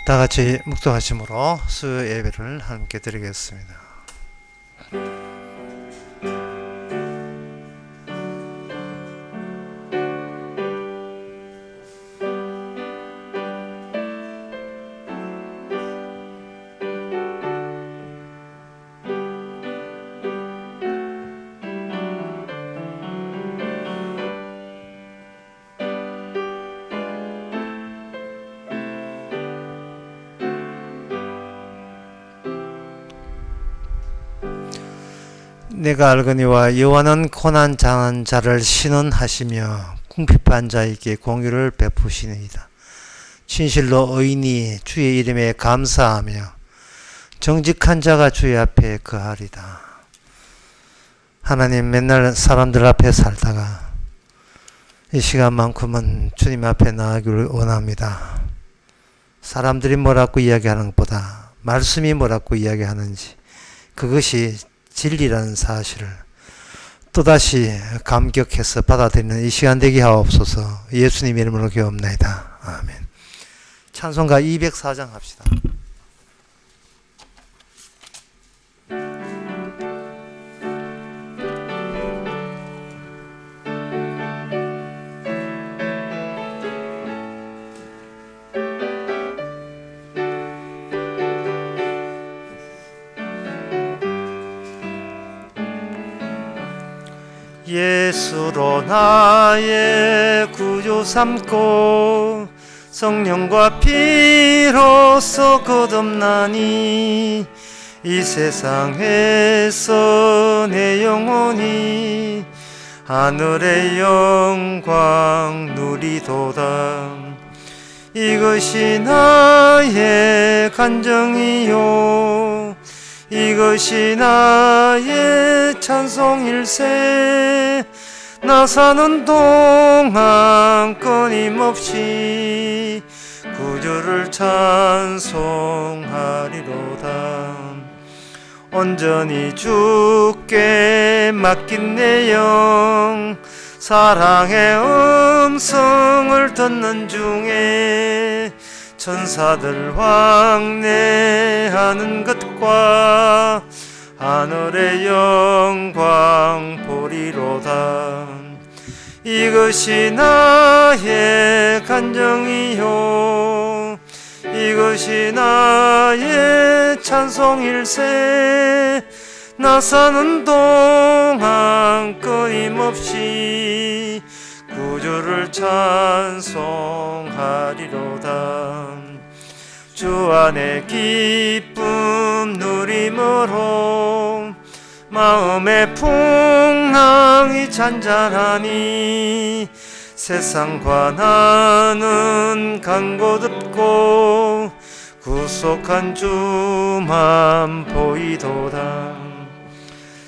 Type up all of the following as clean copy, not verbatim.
다 같이 묵도하심으로 수요 예배를 함께 드리겠습니다. 내가 알거니와 여호와는 고난 당한 자를 신원하시며 궁핍한 자에게 공의를 베푸시니이다. 진실로 의인이 주의 이름에 감사하며 정직한 자가 주의 앞에 거하리다. 하나님, 맨날 사람들 앞에 살다가 이 시간만큼은 주님 앞에 나아가기를 원합니다. 사람들이 뭐라고 이야기하는 것보다 말씀이 뭐라고 이야기하는지, 그것이 진리라는 사실을 또다시 감격해서 받아들이는 이 시간 되게 하옵소서. 예수님 이름으로 기도합나이다. 아멘. 찬송가 204장 합시다. 예수로 나의 구주 삼고 성령과 피로써 거듭나니 이 세상에서 내 영혼이 하늘의 영광 누리도다. 이것이 나의 간정이요, 이것이 나의 찬송일세. 나 사는 동안 끊임없이 구주를 찬송하리로다. 온전히 주께 맡긴 내 영, 사랑의 음성을 듣는 중에 천사들 왕래하는 것과 하늘의 영광 보리로다. 이것이 나의 간정이요, 이것이 나의 찬송일세. 나 사는 동안 끊임없이 구주를 찬송하리로다. 주 안에 기쁨 누림으로 마음의 풍랑이 잔잔하니 세상과 나는 간 곳 없고 구속한 주만 보이도다.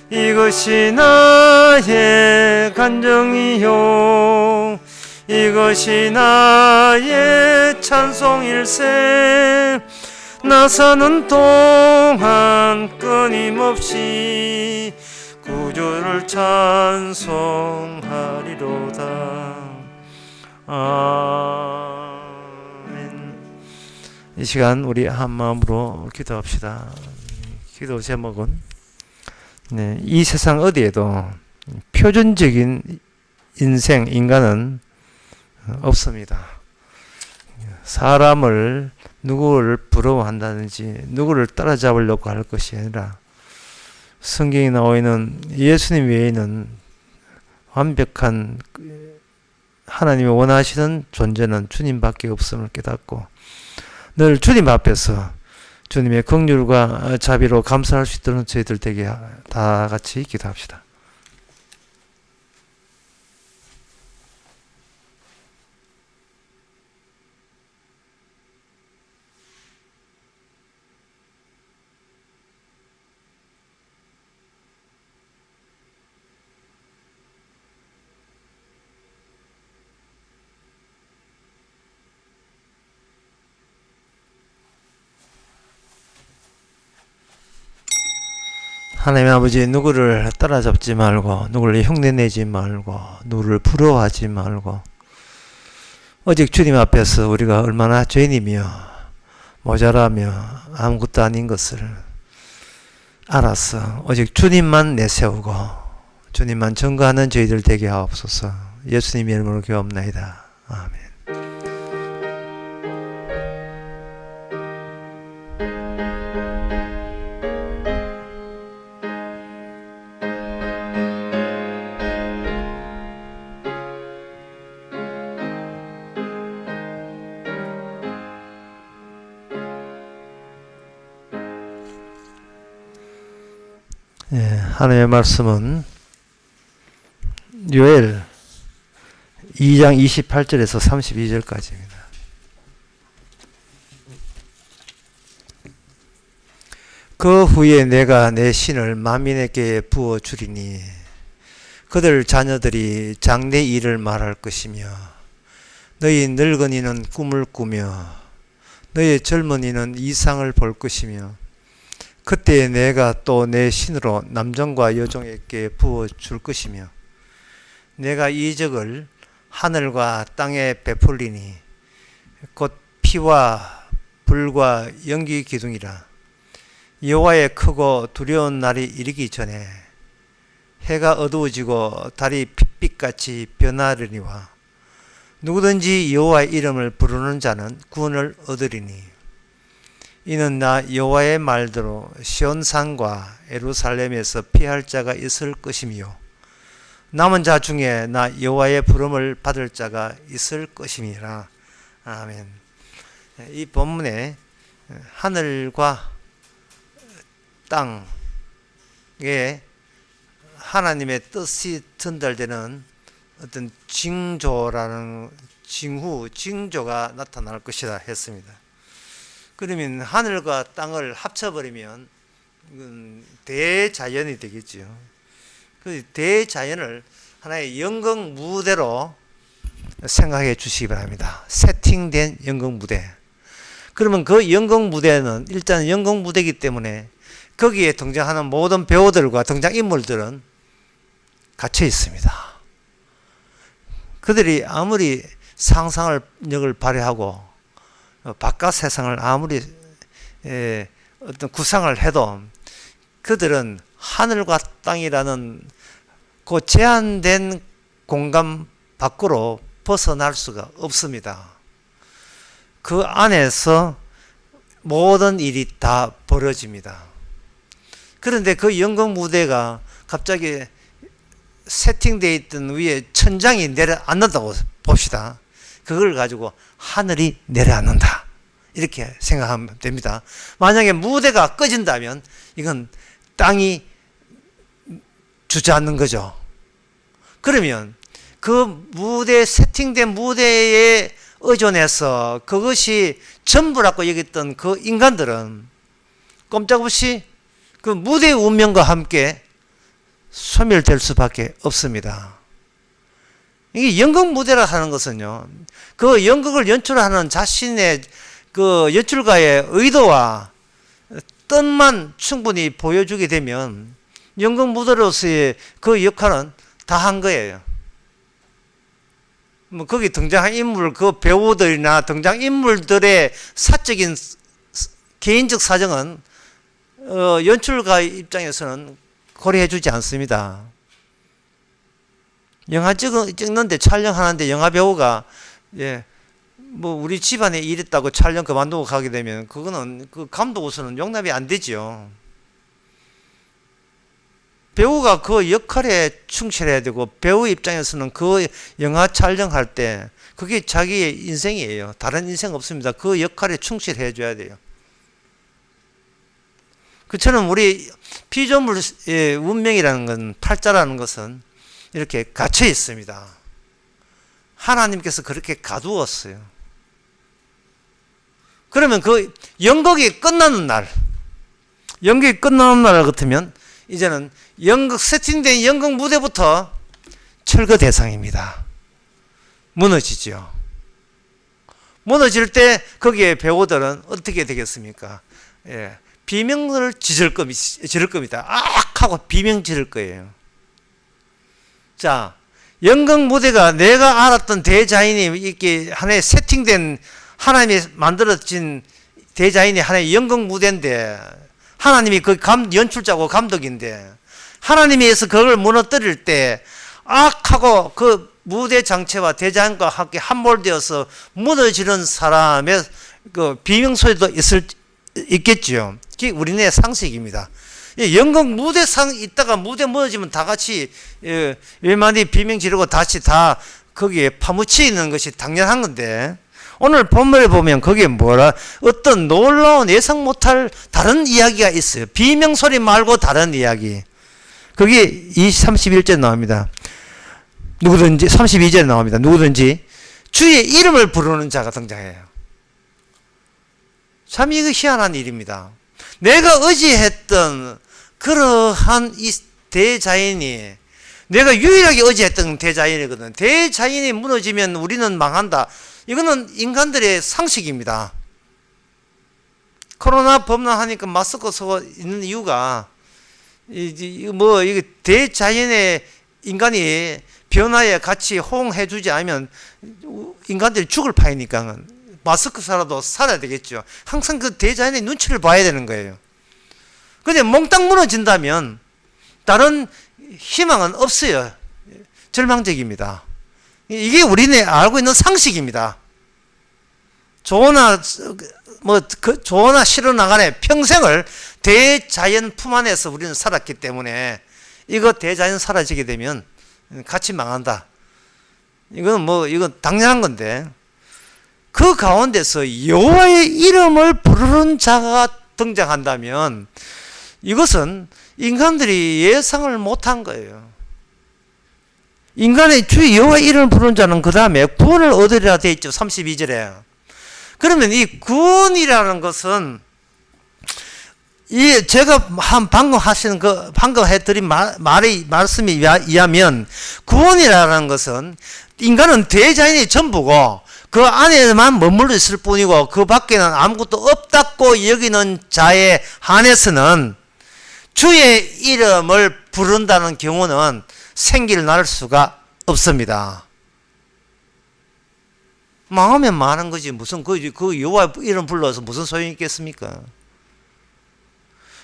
이것이 나의 간정이요, 이것이 나의 찬송일세. 나 사는 동안 끊임없이 구주를 찬송하리로다. 아멘. 이 시간 우리 한 마음으로 기도합시다. 기도 제목은 이 세상 어디에도 표준적인 인생, 인간은 없습니다. 사람을 누구를 부러워한다든지 누구를 따라잡으려고 할 것이 아니라 성경에 나와 있는 예수님 외에는 완벽한 하나님이 원하시는 존재는 주님밖에 없음을 깨닫고 늘 주님 앞에서 주님의 긍휼과 자비로 감사할 수 있도록 저희들 되게 다 같이 기도합시다. 하나님 아버지, 누구를 따라잡지 말고 누구를 흉내내지 말고 누구를 부러워하지 말고 오직 주님 앞에서 우리가 얼마나 죄인이며 모자라며 아무것도 아닌 것을 알아서 오직 주님만 내세우고 주님만 증거하는 저희들 되게 하옵소서. 예수님의 이름으로 기도합나이다. 아멘. 하나님의 말씀은 요엘 2장 28절에서 32절까지입니다. 그 후에 내가 내 신을 만민에게 부어 주리니 그들 자녀들이 장래 일을 말할 것이며 너희 늙은이는 꿈을 꾸며 너희 젊은이는 이상을 볼 것이며 그때 내가 또 내 신으로 남종과 여종에게 부어 줄 것이며 내가 이적을 하늘과 땅에 베풀리니 곧 피와 불과 연기 기둥이라. 여호와의 크고 두려운 날이 이르기 전에 해가 어두워지고 달이 핏빛같이 변하려니와 누구든지 여호와의 이름을 부르는 자는 구원을 얻으리니 이는 나 여호와의 말대로 시온산과 예루살렘에서 피할 자가 있을 것이며 남은 자 중에 나 여호와의 부름을 받을 자가 있을 것임이라. 아멘. 이 본문에 하늘과 땅에 하나님의 뜻이 전달되는 어떤 징조라는 징조가 나타날 것이다 했습니다. 그러면 하늘과 땅을 합쳐버리면 대자연이 되겠죠. 그 대자연을 하나의 연극 무대로 생각해 주시기 바랍니다. 세팅된 연극 무대. 그러면 그 연극 무대는 일단 연극 무대이기 때문에 거기에 등장하는 모든 배우들과 등장인물들은 갇혀 있습니다. 그들이 아무리 상상력을 발휘하고 바깥 세상을 아무리 어떤 구상을 해도 그들은 하늘과 땅이라는 그 제한된 공간 밖으로 벗어날 수가 없습니다. 그 안에서 모든 일이 다 벌어집니다. 그런데 그 연극 무대가 갑자기 세팅되어 있던 위에 천장이 내려앉는다고 봅시다. 그걸 가지고 하늘이 내려앉는다 이렇게 생각하면 됩니다. 만약에 무대가 꺼진다면 이건 땅이 주저앉는 거죠. 그러면 그 무대 세팅된 무대에 의존해서 그것이 전부라고 여겼던 그 인간들은 꼼짝없이 그 무대의 운명과 함께 소멸될 수밖에 없습니다. 이게 연극 무대라 하는 것은요, 그 연극을 연출하는 자신의 그 연출가의 의도와 뜻만 충분히 보여주게 되면 연극 무대로서의 그 역할은 다 한 거예요. 뭐 거기 등장한 인물, 그 배우들이나 등장 인물들의 사적인 개인적 사정은 연출가 입장에서는 고려해주지 않습니다. 영화 찍는데 촬영하는데 영화 배우가 뭐 우리 집안에 이랬다고 촬영 그만두고 가게 되면 그거는 그 감독으로서는 용납이 안 되죠. 배우가 그 역할에 충실해야 되고 배우 입장에서는 그 영화 촬영할 때 그게 자기의 인생이에요. 다른 인생 없습니다. 그 역할에 충실해 줘야 돼요. 그처럼 우리 피조물의 운명이라는 건, 팔자라는 것은 이렇게 갇혀 있습니다. 하나님께서 그렇게 가두었어요. 그러면 그 연극이 끝나는 날 같으면 이제는 세팅된 연극 무대부터 철거 대상입니다. 무너지죠. 무너질 때 거기에 배우들은 어떻게 되겠습니까? 비명을 지를 겁니다. 악! 하고 비명 지를 거예요. 자, 연극 무대가 내가 알았던 대자연이 이렇게 하나의 세팅된 하나님이 만들어진 대자연이 하나의 연극 무대인데 하나님이 그 연출자고 감독인데 하나님께서 그걸 무너뜨릴 때 악하고 그 무대 장치와 대자연과 함께 함몰되어서 무너지는 사람의 그 비명소리도 있겠지요. 그게 우리네 상식입니다. 연극 무대상 있다가 무대 무너지면 다 같이 외만이 비명 지르고 다시 다 거기에 파묻히는 것이 당연한 건데 오늘 본문에 보면 거기에 어떤 놀라운 예상 못할 다른 이야기가 있어요. 비명소리 말고 다른 이야기. 거기 31절 나옵니다. 누구든지 32절에 나옵니다. 누구든지 주의 이름을 부르는 자가 등장해요. 참 이거 희한한 일입니다. 내가 의지했던 그러한 이 대자연이 내가 유일하게 의지했던 대자연이거든. 대자연이 무너지면 우리는 망한다. 이거는 인간들의 상식입니다. 코로나 범람하니까 마스크 쓰고 있는 이유가 이게 대자연의 인간이 변화에 같이 호응해주지 않으면 인간들이 죽을 파이니까 마스크사라도 살아야 되겠죠. 항상 그 대자연의 눈치를 봐야 되는 거예요. 근데 몽땅 무너진다면 다른 희망은 없어요. 절망적입니다. 이게 우리네 알고 있는 상식입니다. 좋으나 싫어 나가네 평생을 대자연 품 안에서 우리는 살았기 때문에 이거 대자연 사라지게 되면 같이 망한다. 이건 당연한 건데 그 가운데서 여호와의 이름을 부르는 자가 등장한다면 이것은 인간들이 예상을 못한 거예요. 인간의 주 여호와의 이름을 부르는 자는 그 다음에 구원을 얻으리라 되어 있죠. 32절에. 그러면 이 구원이라는 것은 제가 방금 해드린 말씀에 의하면 구원이라는 것은 인간은 대자연이 전부고 그 안에만 머물러 있을 뿐이고 그 밖에는 아무것도 없다고 여기는 자에 한해서는 주의 이름을 부른다는 경우는 생기를 날 수가 없습니다. 망하면 망하는 거지 무슨 그 여호와 이름 불러서 무슨 소용이 있겠습니까?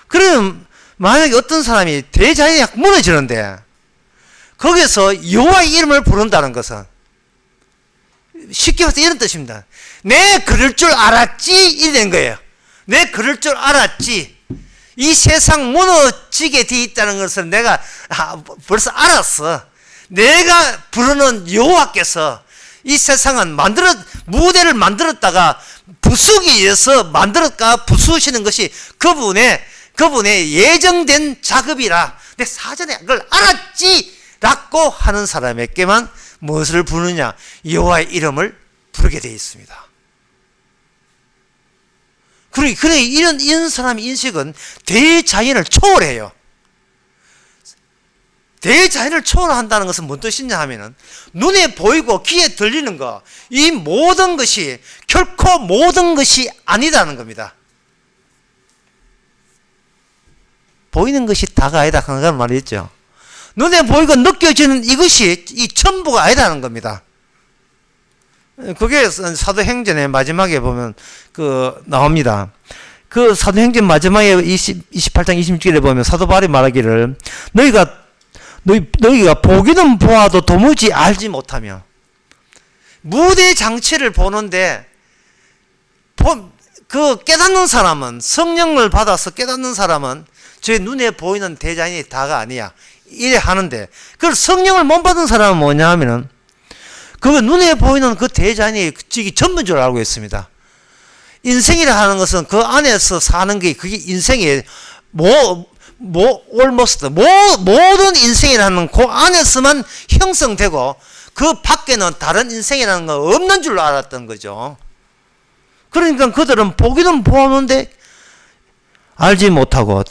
그럼 만약에 어떤 사람이 대자연이 무너지는데 거기서 여호와의 이름을 부른다는 것은 쉽게 말해서 이런 뜻입니다. 내 그럴 줄 알았지 이런 거예요. 내 그럴 줄 알았지. 이 세상 무너지게 되어 있다는 것을 내가 벌써 알았어. 내가 부르는 여호와께서 이 세상은 무대를 만들었다가 부수기 위해서 부수시는 것이 그분의 예정된 작업이라 내 사전에 그걸 알았지 라고 하는 사람에게만 무엇을 부르느냐? 여호와의 이름을 부르게 되어 있습니다. 그래 이런 사람의 인식은 대자연을 초월해요. 대자연을 초월한다는 것은 뭔 뜻이냐 하면은 눈에 보이고 귀에 들리는 거 이 모든 것이 결코 모든 것이 아니다는 겁니다. 보이는 것이 다가 아니다 하는 말이 있죠. 눈에 보이고 느껴지는 이것이 이 전부가 아니다는 겁니다. 그게 사도행전의 마지막에 보면 나옵니다. 그 사도행전 마지막에 28장 26절에 보면 사도 바울이 말하기를 너희가 보기는 보아도 도무지 알지 못하며 무대 장치를 보는데 그 깨닫는 사람은 성령을 받아서 깨닫는 사람은 제 눈에 보이는 대자연이 다가 아니야. 이래 하는데 그걸 성령을 못 받은 사람은 뭐냐 하면은 그 눈에 보이는 그 대자연이 전부인 줄 알고 있습니다. 인생이라 하는 것은 그 안에서 사는 게 그게 인생의 almost 모든 인생이라는 그 안에서만 형성되고 그 밖에는 다른 인생이라는 거 없는 줄 알았던 거죠. 그러니까 그들은 보기는 보았는데 알지 못하고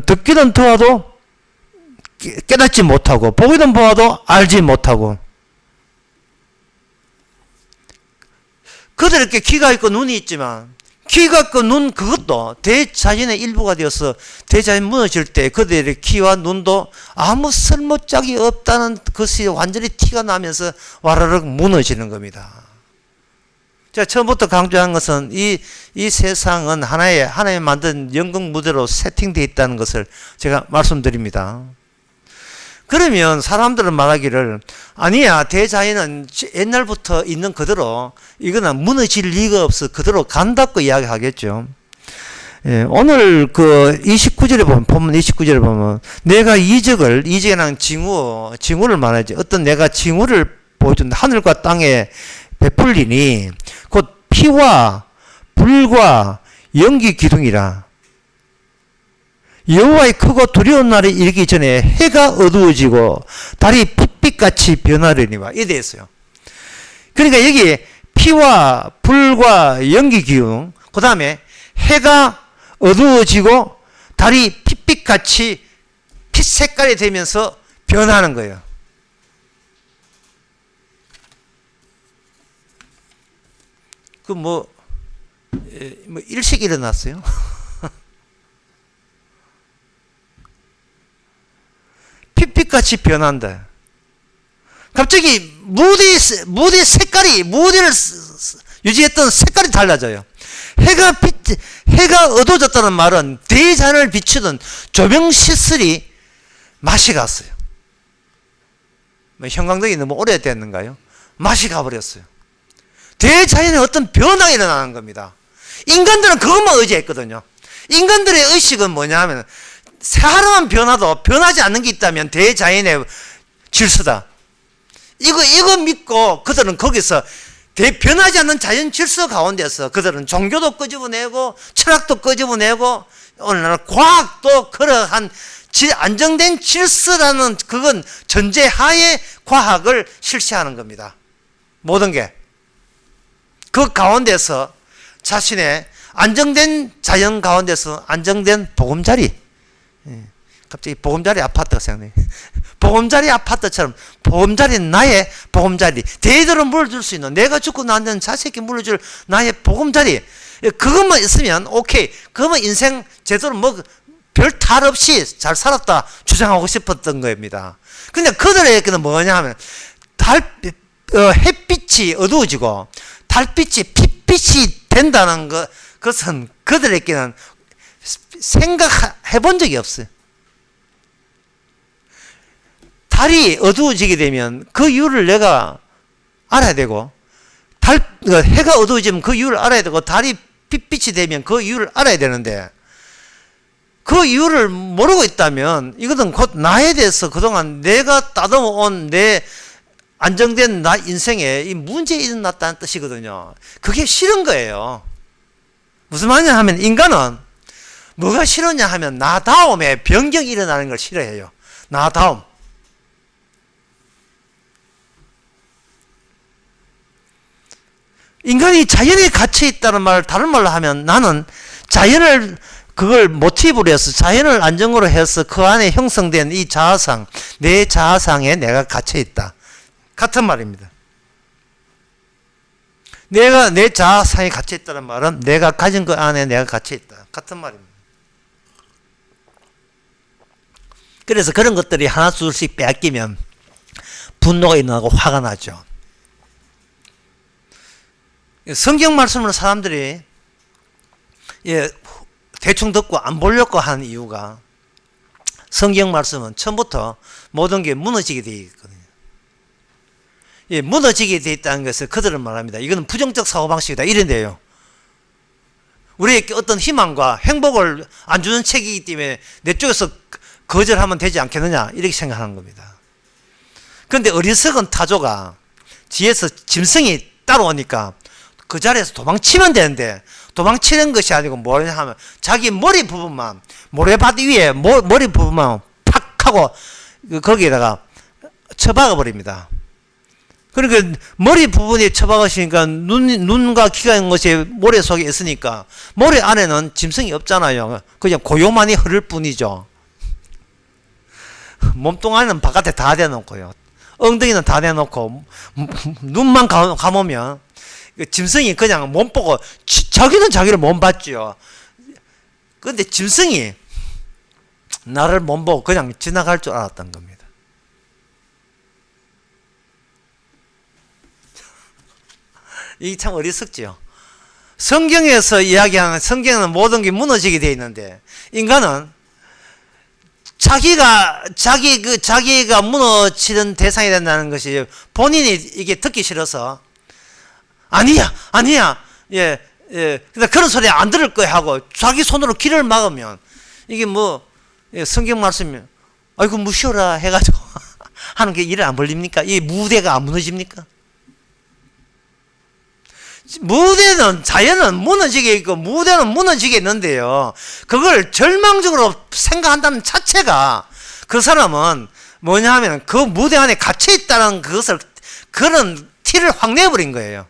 듣기는 들어도 깨닫지 못하고 보기는 보아도 알지 못하고 그들에게 귀가 있고 눈이 있지만 귀가 있고 눈 그것도 대자연의 일부가 되어서 대자연 무너질 때 그들의 귀와 눈도 아무 쓸모짝이 없다는 것이 완전히 티가 나면서 와르륵 무너지는 겁니다. 제가 처음부터 강조한 것은 이 세상은 하나님 만든 연극 무대로 세팅되어 있다는 것을 제가 말씀드립니다. 그러면 사람들은 말하기를 아니야, 대자연은 옛날부터 있는 그대로 이거는 무너질 리가 없어 그대로 간다고 이야기하겠죠. 예, 오늘 그 29절에 보면, 본문 29절에 보면 내가 이적이라는 징후를 말하지. 어떤 내가 징후를 보여준 하늘과 땅에 베풀리니 곧 피와 불과 연기 기둥이라. 여호와의 크고 두려운 날이 이르기 전에 해가 어두워지고 달이 핏빛같이 변하려니와 이래 있어요. 그러니까 여기 피와 불과 연기 기둥, 그 다음에 해가 어두워지고 달이 핏빛같이 핏 색깔이 되면서 변하는 거예요. 그 일식이 일어났어요. 핏빛같이 변한다. 갑자기 무대 색깔이, 무대를 유지했던 색깔이 달라져요. 해가 어두워졌다는 말은 대자연을 비추던 조명 시설이 맛이 갔어요. 형광등이 너무 오래됐는가요? 맛이 가버렸어요. 대자연에 어떤 변화가 일어나는 겁니다. 인간들은 그것만 의지했거든요. 인간들의 의식은 뭐냐 하면 사람만 변화도 변하지 않는 게 있다면 대자연의 질서다. 이거 믿고 그들은 거기서 변하지 않는 자연 질서 가운데서 그들은 종교도 끄집어내고 철학도 끄집어내고 오늘날 과학도 그러한 안정된 질서라는 그건 전제하에 과학을 실시하는 겁니다. 모든 게. 그 가운데서 자신의 안정된 자연 가운데서 안정된 보금자리. 갑자기 보금자리 아파트가 생각나요. 보금자리 아파트처럼 보금자리 나의 보금자리. 대대로 물어줄 수 있는 내가 죽고 나면 자식이 물어줄 나의 보금자리. 그것만 있으면 오케이. 그것만 인생 제대로 별 탈 없이 잘 살았다 주장하고 싶었던 겁니다. 근데 그들에게는 뭐냐 하면 햇빛이 어두워지고 달빛이 핏빛이 된다는 그것은 그들에게는 생각해 본 적이 없어요. 달이 어두워지게 되면 그 이유를 내가 알아야 되고, 해가 어두워지면 그 이유를 알아야 되고, 달이 핏빛이 되면 그 이유를 알아야 되는데, 그 이유를 모르고 있다면 이것은 곧 나에 대해서 그동안 내가 따듬어 온 내 안정된 나 인생에 이 문제가 일어났다는 뜻이거든요. 그게 싫은 거예요. 무슨 말이냐 하면 인간은 뭐가 싫으냐 하면 나다움에 변경이 일어나는 걸 싫어해요. 나다움. 인간이 자연에 갇혀 있다는 말, 다른 말로 하면 나는 자연을 그걸 모티브로 해서 자연을 안정으로 해서 그 안에 형성된 이 자아상, 내 자아상에 내가 갇혀 있다. 같은 말입니다. 내가 내 자아상에 갇혀 있다는 말은 내가 가진 그 안에 내가 갇혀 있다. 같은 말입니다. 그래서 그런 것들이 하나 둘씩 빼앗기면 분노가 일어나고 화가 나죠. 성경 말씀을 사람들이 대충 듣고 안 보려고 하는 이유가 성경 말씀은 처음부터 모든 게 무너지게 되어 있거든요. 무너지게 되어 있다는 것을 그들은 말합니다. 이거는 부정적 사고방식이다. 이런데요. 우리에게 어떤 희망과 행복을 안 주는 책이기 때문에 내 쪽에서 거절하면 되지 않겠느냐 이렇게 생각하는 겁니다. 그런데 어리석은 타조가 뒤에서 짐승이 따라오니까 그 자리에서 도망치면 되는데 도망치는 것이 아니고 뭐냐 하면 자기 머리 부분만 모래밭 위에 머리 부분만 팍 하고 거기에다가 처박아 버립니다. 그러니까 머리 부분에 처박으시니까 눈과 귀가 있는 것이 모래 속에 있으니까 모래 안에는 짐승이 없잖아요. 그냥 고요만이 흐를 뿐이죠. 몸뚱아리는 바깥에 다 대놓고요. 엉덩이는 다 대놓고 눈만 감으면 짐승이 그냥 몸 보고 자기는 자기를 못 봤죠. 그런데 짐승이 나를 못 보고 그냥 지나갈 줄 알았던 겁니다. 이게 참 어리석지요. 성경에서 이야기하는, 성경은 모든 게 무너지게 되어 있는데, 인간은 자기가 무너지는 대상이 된다는 것이 본인이 이게 듣기 싫어서, 아니야. 예. 근데 그런 소리 안 들을 거야 하고 자기 손으로 귀를 막으면, 이게 성경 말씀이, 아이고, 무시해라 해가지고 하는 게 일을 안 벌립니까? 이 무대가 안 무너집니까? 무대는, 자연은 무너지게 있고 무대는 무너지게 있는데요, 그걸 절망적으로 생각한다는 자체가, 그 사람은 뭐냐 하면 그 무대 안에 갇혀 있다는 그런 티를 확 내버린 거예요.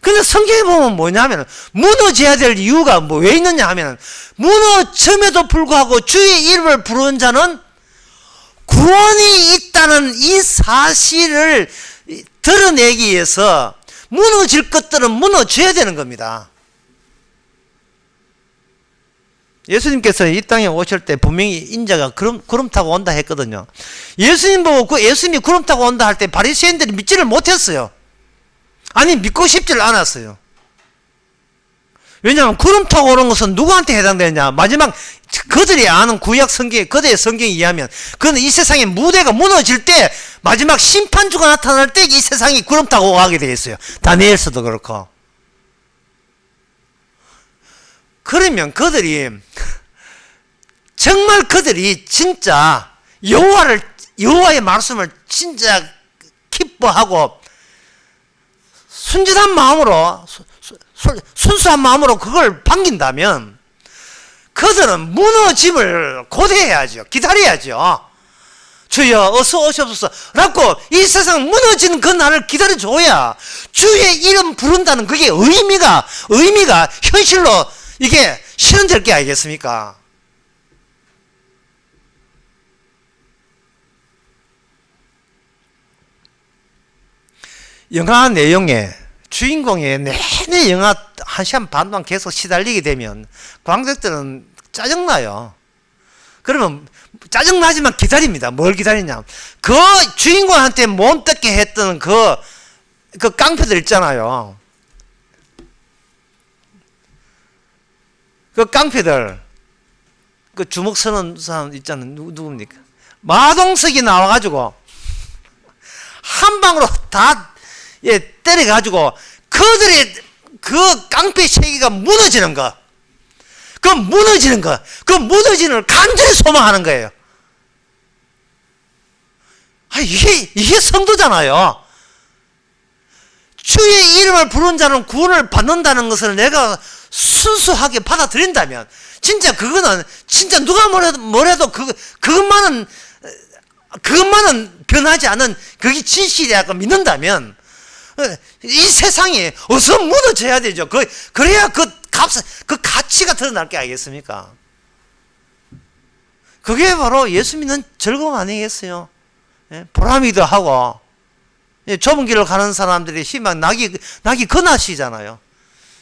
근데 성경에 보면 뭐냐 하면, 무너져야 될 이유가 왜 있느냐 하면, 무너짐에도 불구하고 주의 이름을 부르는 자는 구원이 있다는 이 사실을 드러내기 위해서 무너질 것들은 무너져야 되는 겁니다. 예수님께서 이 땅에 오실 때 분명히 인자가 구름 타고 온다 했거든요. 예수님 보고 예수님이 구름 타고 온다 할 때 바리새인들이 믿지를 못했어요. 아니, 믿고 싶지를 않았어요. 왜냐하면 구름 타고 오는 것은 누구한테 해당되느냐? 마지막 그들이 아는 구약 성경, 그들의 성경에 의하면 그는 이 세상의 무대가 무너질 때, 마지막 심판주가 나타날 때 이 세상이 구름 타고 가게 되어 있어요. 다니엘서도 그렇고. 그러면 정말 그들이 진짜 여호와의 말씀을 진짜 기뻐하고 순진한 마음으로, 순수한 마음으로 그걸 반긴다면, 그들은 무너짐을 고대해야죠. 기다려야죠. 주여 어서 오시옵소서 라고 이 세상 무너지는 그 날을 기다려줘야 주의 이름 부른다는 그게 의미가 현실로 이게 실현될 게 아니겠습니까? 영화 내용에 주인공이 내내 영화 1시간 반 동안 계속 시달리게 되면 관객들은 짜증나요. 그러면 짜증나지만 기다립니다. 뭘 기다리냐, 그 주인공한테 못 듣게 했던 그 깡패들 있잖아요. 그 깡패들, 그 주먹 서는 사람 있잖아요. 누굽니까? 마동석이 나와가지고 한 방으로 다 때려가지고 그들의 그 깡패 체계가 무너지는 거, 그 무너지는 걸 간절히 소망하는 거예요. 이게 성도잖아요. 주의 이름을 부른 자는 구원을 받는다는 것을 내가 순수하게 받아들인다면, 진짜 그거는 진짜 누가 뭐래도 그것만은 변하지 않은 그게 진실이라고 믿는다면, 이 세상이 어서 무너져야 되죠. 그래야 그 가치가 드러날 게 아니겠습니까? 그게 바로 예수 믿는 즐거움 아니겠어요? 보람이기도 하고, 좁은 길을 가는 사람들이 희망, 낙이 근하시잖아요.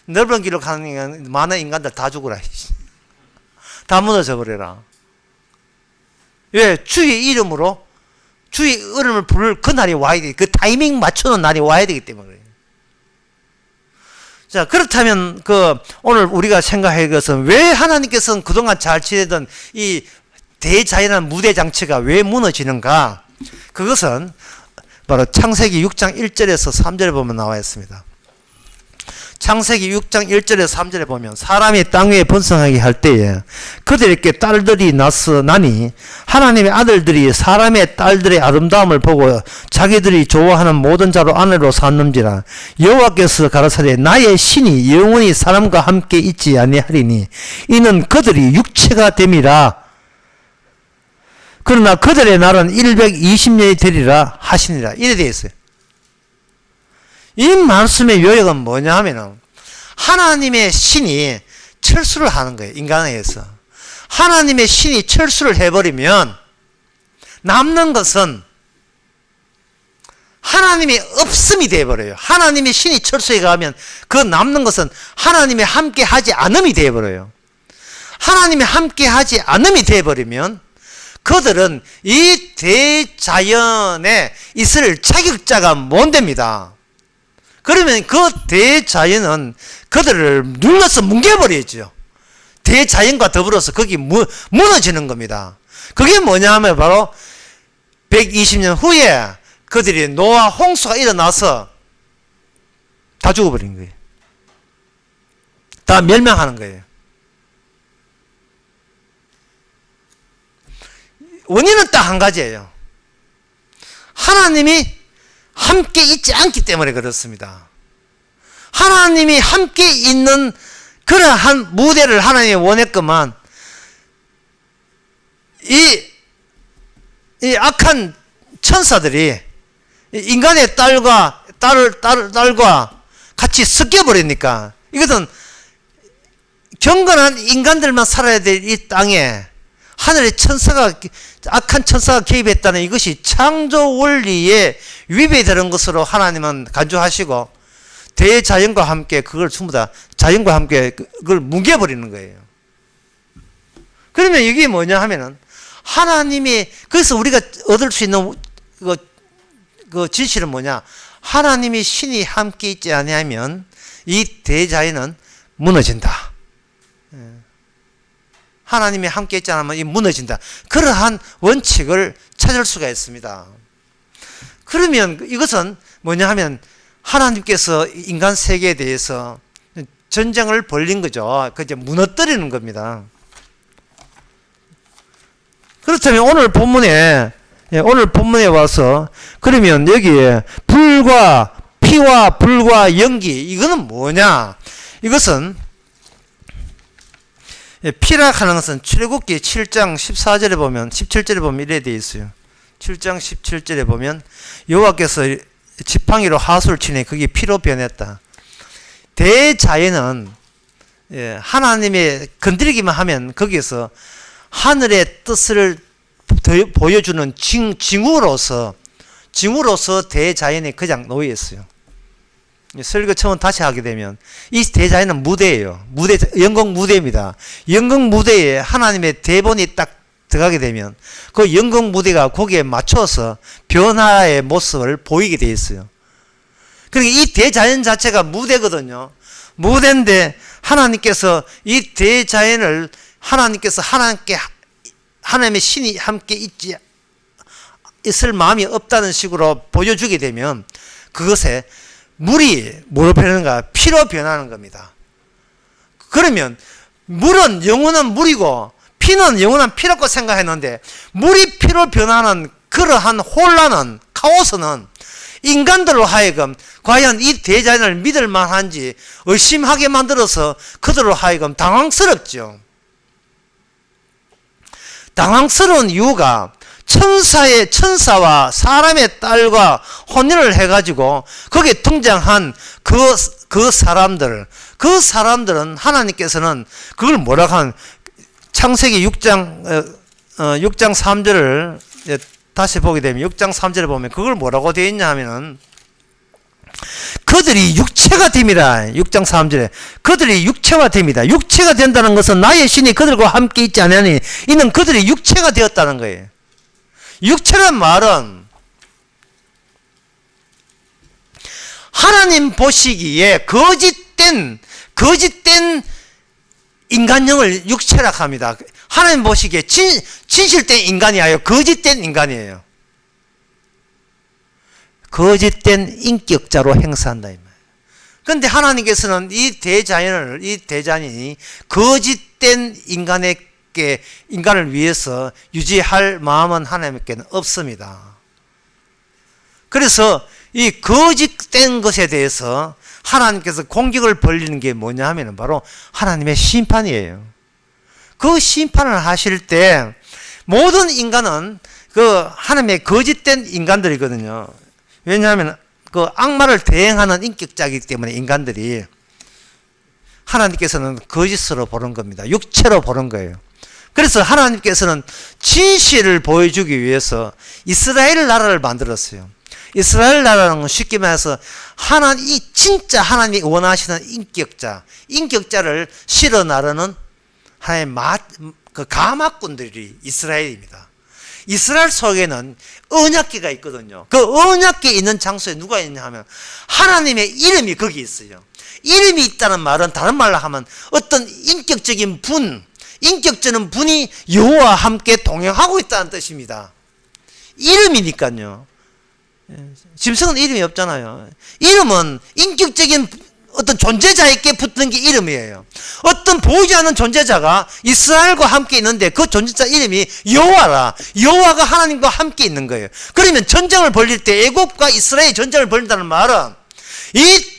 넓은 길을 가는 많은 인간들 다 죽으라. 다 무너져 버려라. 왜? 주의 이름으로, 주의 이름을 부를 그 날이 와야 돼. 그 타이밍 맞추는 날이 와야 되기 때문에 그래요. 자, 그렇다면 오늘 우리가 생각할 것은, 왜 하나님께서는 그동안 잘 지내던 이 대자연한 무대 장치가 왜 무너지는가? 그것은 바로 창세기 6장 1절에서 3절에 보면 나와 있습니다. 창세기 6장 1절에서 3절에 보면, 사람이 땅 위에 번성하게 할 때에 그들에게 딸들이 나니 하나님의 아들들이 사람의 딸들의 아름다움을 보고 자기들이 좋아하는 모든 자로 아내로 삼는지라. 여호와께서 가라사대 나의 신이 영원히 사람과 함께 있지 아니하리니 이는 그들이 육체가 됨이라. 그러나 그들의 날은 120년이 되리라 하시니라. 이래 되어 있어요. 이 말씀의 요약은 뭐냐 하면은, 하나님의 신이 철수를 하는 거예요. 인간에 의해서. 하나님의 신이 철수를 해버리면 남는 것은 하나님의 없음이 되어버려요. 하나님의 신이 철수해 가면 그 남는 것은 하나님이 함께 하지 않음이 되어버려요. 하나님이 함께 하지 않음이 되어버리면 그들은 이 대자연에 있을 자격자가 못 됩니다. 그러면 그 대자연은 그들을 눌러서 뭉개버리죠. 대자연과 더불어서 거기 무너지는 겁니다. 그게 뭐냐 하면 바로 120년 후에 그들이 노아 홍수가 일어나서 다 죽어버린 거예요. 다 멸망하는 거예요. 원인은 딱 한 가지예요. 하나님이 함께 있지 않기 때문에 그렇습니다. 하나님이 함께 있는 그러한 무대를 하나님이 원했건만 이 악한 천사들이 인간의 딸과 같이 섞여버리니까 이것은 경건한 인간들만 살아야 될 이 땅에 하늘의 악한 천사가 개입했다는 이것이 창조 원리에 위배되는 것으로 하나님은 간주하시고 대자연과 함께 그걸 전부 다 자연과 함께 그걸 뭉개버리는 거예요. 그러면 이게 뭐냐 하면은 하나님이 그래서 우리가 얻을 수 있는 그 진실은 뭐냐? 하나님이 신이 함께 있지 아니하면 이 대자연은 무너진다. 하나님이 함께 있지 않으면 이 무너진다. 그러한 원칙을 찾을 수가 있습니다. 그러면 이것은 뭐냐 하면 하나님께서 인간 세계에 대해서 전쟁을 벌린 거죠. 그 이제 무너뜨리는 겁니다. 그렇다면 오늘 본문에 와서 그러면 여기에 불과 피와 불과 연기 이거는 뭐냐? 이것은 피라 하는 것은 출애굽기 7장 14절에 보면 17절에 보면 이래 되어 있어요. 7장 17절에 보면 여호와께서 지팡이로 하수를 치니 그게 피로 변했다. 대자연은 하나님의 건드리기만 하면 거기에서 하늘의 뜻을 보여주는 징후로서 대자연이 그냥 놓여 있어요. 설교 처음 다시 하게 되면 이 대자연은 무대예요. 영광 무대입니다. 영광 무대에 하나님의 대본이 딱 들어가게 되면 그 영광 무대가 거기에 맞춰서 변화의 모습을 보이게 되어 있어요. 그러니까 이 대자연 자체가 무대거든요. 무대인데 하나님께서 이 대자연을 하나님의 신이 함께 있을 마음이 없다는 식으로 보여주게 되면 그것에 물이 뭐로 변하는가? 피로 변하는 겁니다. 그러면 물은 영원한 물이고 피는 영원한 피라고 생각했는데 물이 피로 변하는 그러한 혼란은 카오스는 인간들로 하여금 과연 이 대자연을 믿을 만한지 의심하게 만들어서 그들로 하여금 당황스럽죠. 당황스러운 이유가 천사와 사람의 딸과 혼인을 해가지고 거기에 등장한 그 사람들은 하나님께서는 그걸 뭐라고 하는 창세기 6장 3절을 다시 보게 되면 6장 3절에 보면 그걸 뭐라고 되어 있냐 하면은 그들이 육체가 됩니다. 6장 3절에 그들이 육체가 됩니다. 육체가 된다는 것은 나의 신이 그들과 함께 있지 않으니 이는 그들이 육체가 되었다는 거예요. 육체란 말은 하나님 보시기에 거짓된 인간형을 육체라 합니다. 하나님 보시기에 진실된 인간이 아니에요. 거짓된 인간이에요. 거짓된 인격자로 행사한다 이 말이에요. 그런데 하나님께서는 이 대자연이 거짓된 인간을 위해서 유지할 마음은 하나님께는 없습니다. 그래서 이 거짓된 것에 대해서 하나님께서 공격을 벌리는 게 뭐냐 하면 바로 하나님의 심판이에요. 그 심판을 하실 때 모든 인간은 그 하나님의 거짓된 인간들이거든요. 왜냐하면 그 악마를 대행하는 인격자이기 때문에 인간들이 하나님께서는 거짓으로 보는 겁니다. 육체로 보는 거예요. 그래서 하나님께서는 진실을 보여주기 위해서 이스라엘 나라를 만들었어요. 이스라엘 나라는 건 쉽게 말해서 진짜 하나님이 원하시는 인격자를 실어 나르는 하나님의 그 가마꾼들이 이스라엘입니다. 이스라엘 속에는 언약궤가 있거든요. 그 언약궤 있는 장소에 누가 있냐 하면 하나님의 이름이 거기 있어요. 이름이 있다는 말은 다른 말로 하면 어떤 인격적인 분, 인격적인 분이 여호와와 함께 동행하고 있다는 뜻입니다. 이름이니까요. 짐승은 이름이 없잖아요. 이름은 인격적인 어떤 존재자에게 붙는 게 이름이에요. 어떤 보이지 않는 존재자가 이스라엘과 함께 있는데 그 존재자 이름이 여호와라. 여호와가 하나님과 함께 있는 거예요. 그러면 전쟁을 벌릴 때 애굽과 이스라엘이 전쟁을 벌린다는 말은 이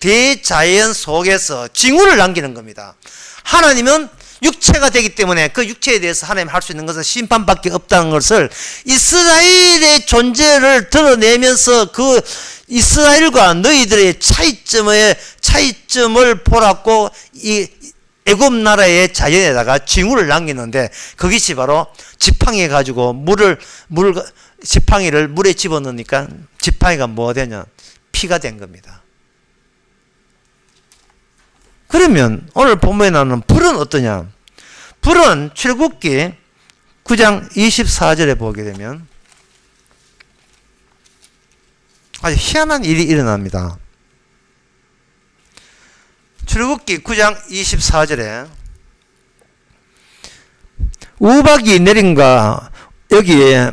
대자연 속에서 징후를 남기는 겁니다. 하나님은 육체가 되기 때문에 그 육체에 대해서 하나님 할 수 있는 것은 심판밖에 없다는 것을 이스라엘의 존재를 드러내면서 그 이스라엘과 너희들의 차이점을 보라고 이 애굽 나라의 자연에다가 징후를 남기는데 그것이 바로 지팡이 가지고 지팡이를 물에 집어넣으니까 지팡이가 뭐가 되냐? 피가 된 겁니다. 그러면 오늘 본문에 나오는 불은 어떠냐? 불은 출애굽기 9장 24절에 보게 되면 아주 희한한 일이 일어납니다. 출애굽기 9장 24절에 우박이 내린가 여기에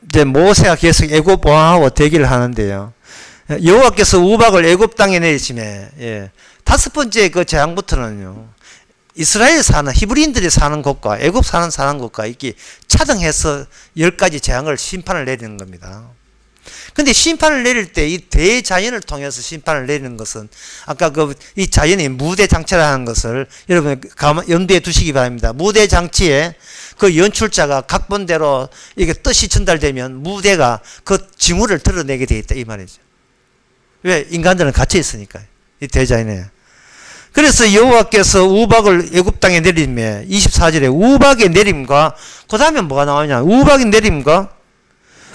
이제 모세가 계속 애굽 왕하고 대기를 하는데요. 여호와께서 우박을 애굽 땅에 내리시매 다섯 번째 그 재앙부터는요. 이스라엘 사는 히브리인들이 사는 곳과 애굽 사는 곳과 이렇게 차등해서 10가지 재앙을 심판을 내리는 겁니다. 근데 심판을 내릴 때 이 대자연을 통해서 심판을 내리는 것은 아까 이 자연이 무대 장치라는 것을 여러분 염두에 두시기 바랍니다. 무대 장치에 그 연출자가 각본대로 이게 뜻이 전달되면 무대가 그 징후를 드러내게 되어 있다 이 말이죠. 왜? 인간들은 갇혀 있으니까 이 대자연에. 그래서 여호와께서 우박을 애굽 땅에 내리매 24절에 우박의 내림과 그 다음에 뭐가 나오냐? 우박의 내림과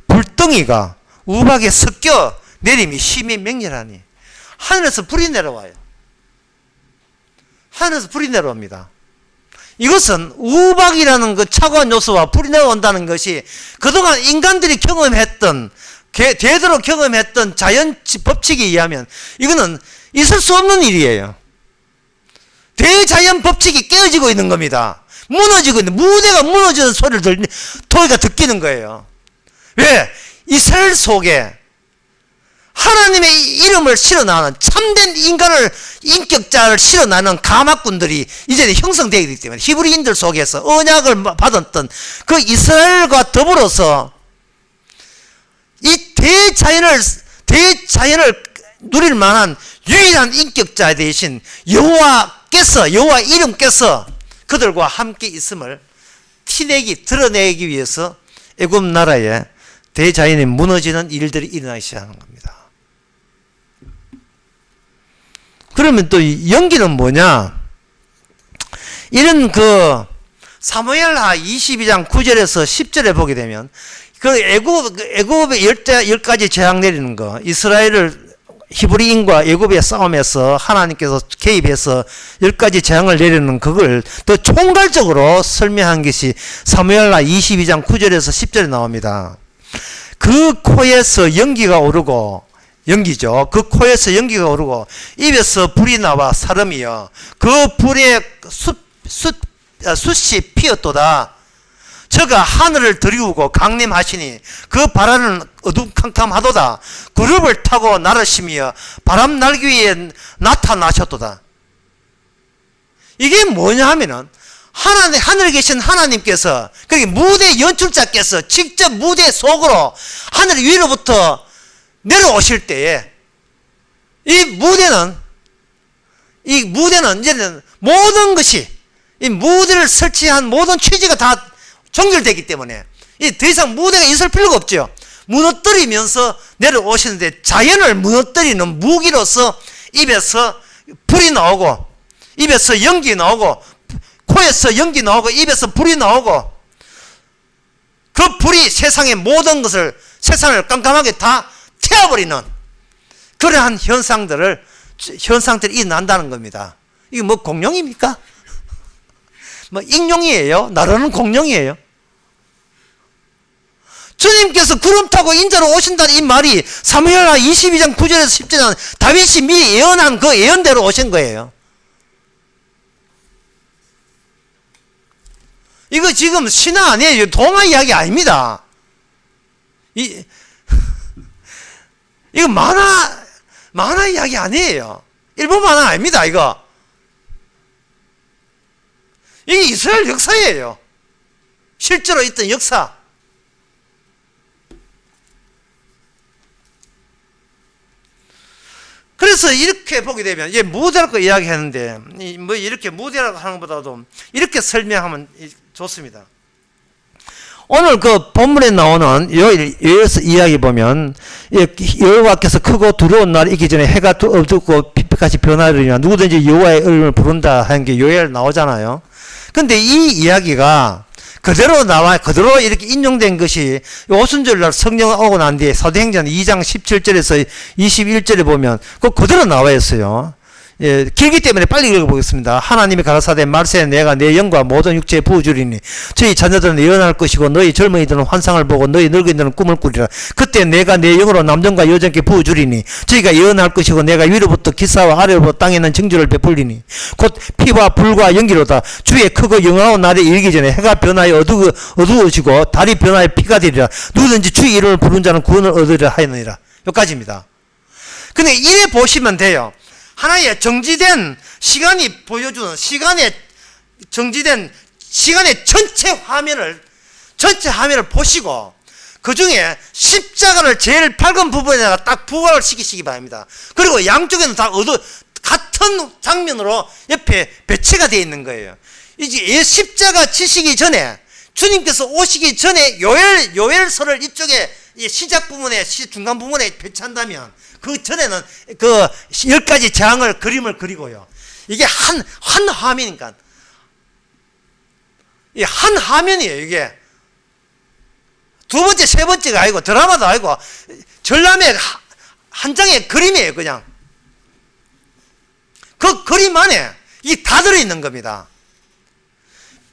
불덩이가 우박에 섞여 내림이 심히 맹렬하니 하늘에서 불이 내려와요. 하늘에서 불이 내려옵니다. 이것은 우박이라는 그 차가운 요소와 불이 내려온다는 것이 그동안 인간들이 경험했던 대대로 경험했던 자연 법칙에 의하면 이거는 있을 수 없는 일이에요. 대자연 법칙이 깨어지고 있는 겁니다. 무너지고 있는, 무대가 무너지는 소리를 토이가 듣기는 거예요. 왜? 이스라엘 속에 하나님의 이름을 실어나는 참된 인격자를 실어나는 가마꾼들이 이제는 형성되기 되기 때문에 히브리인들 속에서 언약을 받았던 그 이스라엘과 더불어서 이 대자연을 누릴 만한 유일한 인격자 대신 여호와 이름께서 그들과 함께 있음을 드러내기 위해서 애굽 나라에 대자연이 무너지는 일들이 일어나기 시작하는 겁니다. 그러면 또 연기는 뭐냐? 이런 사무엘하 22장 9절에서 10절에 보게 되면 애굽의 10가지 재앙 내리는 거, 이스라엘을 히브리인과 애굽의 싸움에서 하나님께서 개입해서 10가지 재앙을 내리는 그걸 더 총괄적으로 설명한 것이 사무엘하 22장 9절에서 10절에 나옵니다. 그 코에서 연기가 오르고 연기죠. 그 코에서 연기가 오르고 입에서 불이 나와 사름이여 그 불에 숯이 피었도다. 저가 하늘을 들이우고 강림하시니 그 바람은 어두컴컴하도다. 그룹을 타고 나르시며 바람 날개 위에 나타나셨도다. 이게 뭐냐 하면은 하늘에 계신 하나님께서 거기 무대 연출자께서 직접 무대 속으로 하늘 위로부터 내려오실 때에 이 무대는 이제는 모든 것이 이 무대를 설치한 모든 취지가 다 종결되기 때문에 더 이상 무대가 있을 필요가 없죠. 무너뜨리면서 내려오시는데 자연을 무너뜨리는 무기로서 입에서 불이 나오고 입에서 연기 나오고 코에서 연기 나오고 입에서 불이 나오고 그 불이 세상의 모든 것을 세상을 깜깜하게 다 태워버리는 그러한 현상들이 일어난다는 겁니다. 이게 뭐 공룡입니까? 뭐 익룡이에요? 나라는 공룡이에요? 주님께서 구름 타고 인자로 오신다는 이 말이 사무엘하 22장 9절에서 10절에는 다윗이 미리 예언한 그 예언대로 오신 거예요. 이거 지금 신화 아니에요. 동화 이야기 아닙니다. 이거 만화 이야기 아니에요. 일본 만화 아닙니다, 이거. 이게 이스라엘 역사예요. 실제로 있던 역사. 그래서 이렇게 보게 되면, 이제 무대라고 이야기하는데, 뭐 이렇게 무대라고 하는 것보다도 이렇게 설명하면 좋습니다. 오늘 그 본문에 나오는 여기서 이야기 보면, 여호와께서 크고 두려운 날이 있기 전에 해가 어둡고 빛같이 변하리라. 누구든지 여호와의 이름을 부른다 하는 게 요엘 나오잖아요. 근데 이 이야기가 그대로 그대로 이렇게 인용된 것이 오순절 날 성령 오고 난 뒤에 사도행전 2장 17절에서 21절에 보면 그대로 나와 있어요. 예, 길기 때문에 빨리 읽어보겠습니다. 하나님이 가라사대 말세 내가 내 영과 모든 육체에 부어주리니 저희 자녀들은 예언할 것이고 너희 젊은이들은 환상을 보고 너희 늙은이들은 꿈을 꾸리라. 그때 내가 내 영으로 남전과 여전께 부어주리니 저희가 예언할 것이고 내가 위로부터 기사와 아래로부터 땅에 있는 징조를 베풀리니 곧 피와 불과 연기로다. 주의 크고 영화로운 날이 이르기 전에 해가 변하여 어두워지고 달이 변하여 피가 되리라. 누구든지 주의 이름을 부른 자는 구원을 얻으리라 하였느니라. 여기까지입니다. 근데 이래 보시면 돼요. 하나의 정지된 시간이 보여주는 정지된 시간의 전체 화면을 보시고 그 중에 십자가를 제일 밝은 부분에다가 딱 부각을 시키시기 바랍니다. 그리고 양쪽에는 다 같은 장면으로 옆에 배치가 되어 있는 거예요. 이제 십자가 치시기 전에 주님께서 오시기 전에 요엘서를 이쪽에 시작 부분에 중간 부분에 배치한다면 그 전에는 그 10가지 재앙을 그림을 그리고요. 이게 한 화면이니까. 이게 한 화면이에요, 이게. 두 번째, 세 번째가 아니고 드라마도 아니고 전람회 한 장의 그림이에요, 그냥. 그 그림 안에 이 다 들어있는 겁니다.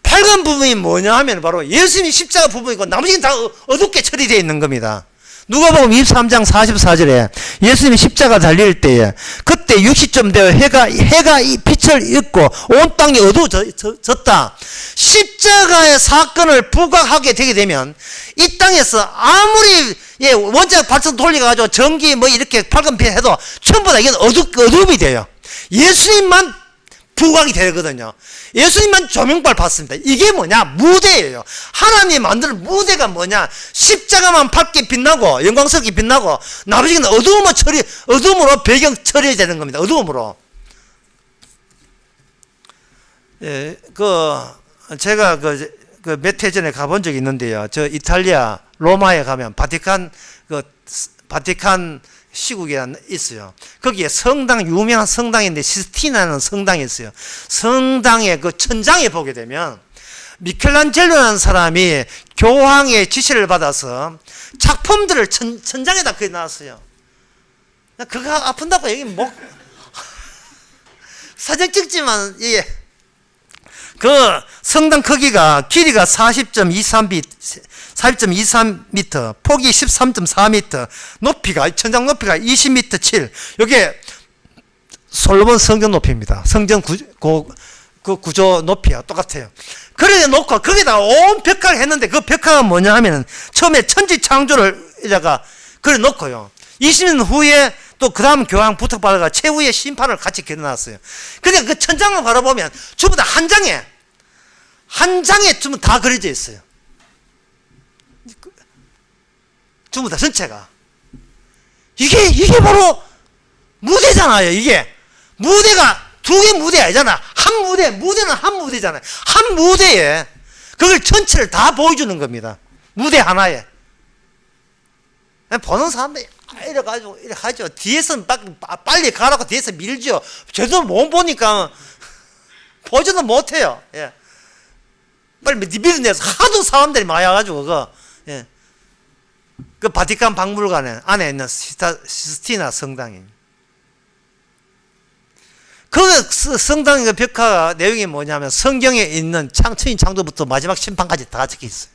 빨간 부분이 뭐냐 하면 바로 예수님이 십자가 부분이고 나머지는 다 어둡게 처리되어 있는 겁니다. 누가복음 23장 44절에 예수님이 십자가 달릴 때에 그때 60점 되어 해가 이 빛을 잃고 온 땅이 어두워졌다. 십자가의 사건을 부각하게 되게 되면 이 땅에서 아무리 원자력 발전 돌려가지고 전기 뭐 이렇게 밝은 빛 해도 전부 다 이건 어둠이 돼요. 예수님만 부각이 되거든요. 예수님만 조명발 받습니다. 이게 뭐냐? 무대예요. 하나님이 만드는 무대가 뭐냐? 십자가만 밝게 빛나고 영광스럽게 빛나고 나머지는 어두움으로 배경 처리해야 되는 겁니다. 어두움으로. 예, 제가 몇 해 전에 가본 적이 있는데요. 저 이탈리아 로마에 가면 바티칸 시국에 있어요. 거기에 유명한 성당인데 시스티나는 성당이 있어요. 성당의 그 천장에 보게 되면 미켈란젤로라는 사람이 교황의 지시를 받아서 작품들을 천장에다 그려놨어요. 그거 아픈다고 여기 사진 찍지만 그 성당 크기가 길이가 40.23m, 폭이 13.4m, 천장 높이가 20m 7. 이게 솔로몬 성전 높이입니다. 성전 구조 높이와 똑같아요. 그래 놓고 거기다가 온 벽화를 했는데 그 벽화가 뭐냐 하면은 처음에 천지 창조를 그래 놓고요. 20년 후에 또 그 다음 교황 부탁받아가 최후의 심판을 같이 그려놨어요. 근데 그 천장을 바라보면 전부 다 한 장에 전부 다 그려져 있어요. 전부 다 전체가. 이게 바로 무대잖아요, 이게. 무대가 두 개 무대 아니잖아. 무대는 한 무대잖아요. 한 무대에 그걸 전체를 다 보여주는 겁니다. 무대 하나에. 보는 사람들이 이래가지고 이렇게 하죠. 뒤에서는 빨리 가라고 뒤에서 밀죠. 제대로 못 보니까 보지도 못해요. 예. 빨리 밀어내서 하도 사람들이 많이 와가지고 그 바티칸 박물관 안에 있는 시스티나 성당이. 그 성당의 그 벽화 내용이 뭐냐면 성경에 있는 천인 창조부터 마지막 심판까지 다 적혀 있어요.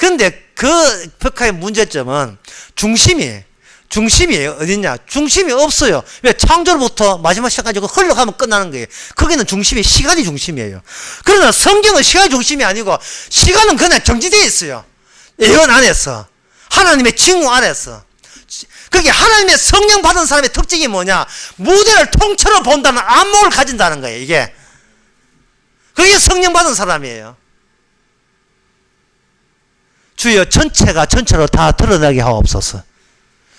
근데 그 벽화의 문제점은 중심이 어딨냐? 중심이 없어요. 왜? 창조로부터 마지막 시간까지 흘러가면 끝나는 거예요. 거기는 시간이 중심이에요. 그러나 성경은 시간이 중심이 아니고, 시간은 그냥 정지되어 있어요. 예언 안에서. 하나님의 징후 안에서. 그게 하나님의 성령 받은 사람의 특징이 뭐냐? 무대를 통째로 본다는 안목을 가진다는 거예요, 이게. 그게 성령 받은 사람이에요. 주여 전체가 전체로 다 드러나게 하옵소서.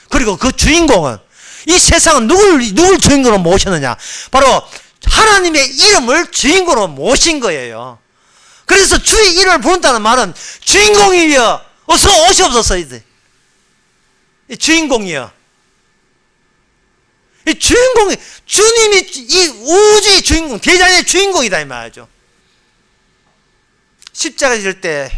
그리고 그 주인공은, 이 세상은 누굴 주인공으로 모셨느냐? 바로 하나님의 이름을 주인공으로 모신 거예요. 그래서 주의 이름을 부른다는 말은 주인공이여 어서 오시옵소서. 이 주인공이여. 이 주인공이, 주님이 이 우주의 주인공, 대장의 주인공이다 이 말이죠. 십자가 질 때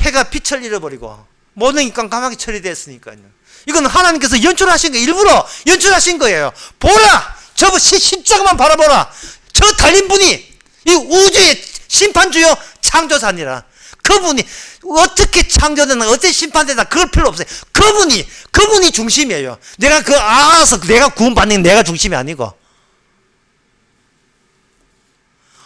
해가 빛을 잃어버리고 모든 게 깜깜하게 처리됐으니까요. 이건 하나님께서 연출하신 거, 일부러 연출하신 거예요. 보라! 저 십자가만 바라보라! 저 달린 분이 이 우주의 심판주요 창조사니라. 그분이 어떻게 창조되나, 어떻게 심판되나, 그걸 필요 없어요. 그분이 중심이에요. 내가 알아서 내가 구원받는 내가 중심이 아니고.